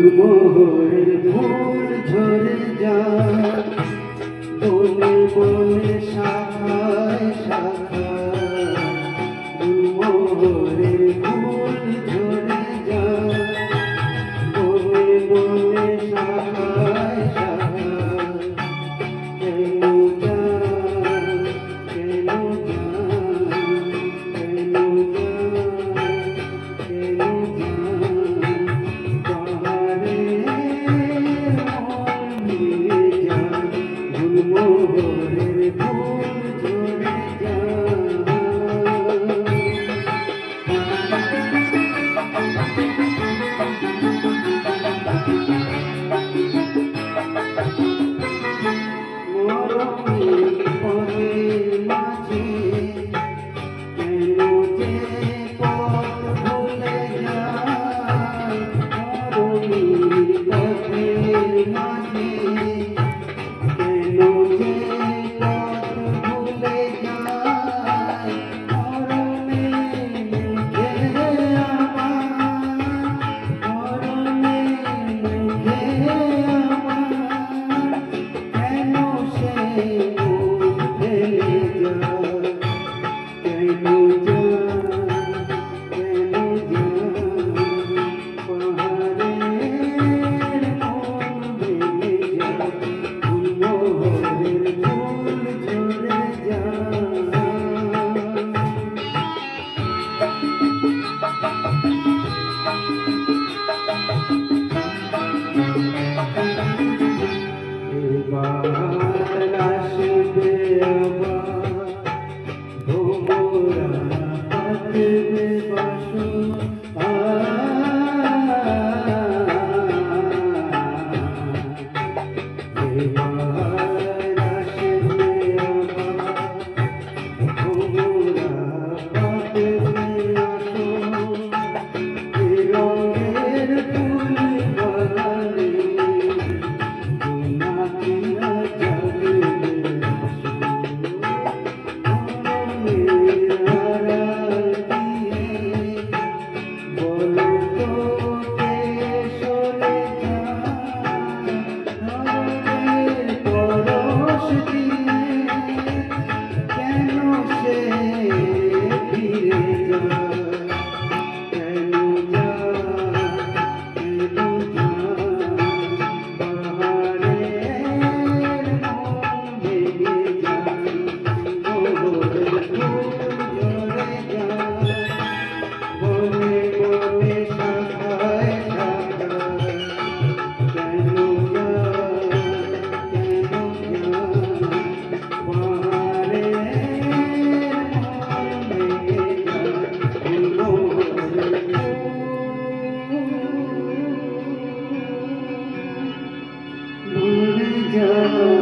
গুলমোহরের ফুল ঝরে যায় বনে বনে শাখায় শাখায় গুলমোহরের ফুল ঝরে যায় বনে বনে শাখায় শাখায় কেন যায় কেন গুলমোহরের ফুল ঝরে মরণের পথের মাঝে কেন যে পথ ভুলে যায় মরণের পথের মাঝে কেন যে পথ ভুলে যায় মরণে মুখে আমার মরণে মুখে আমার কেন সে মুখ ফেলে যায় কেন যায় কেন যায় পাহাড়ের মন ভেঙে যায় গুলমোহরের ফুল ঝরে যায় এবার আসবে আবার ভোমরা পাতবে বাসন এবার আসবে আবার ভোমরা পাতবে বাসন রঙের ফুল বাগানে ভুলে যা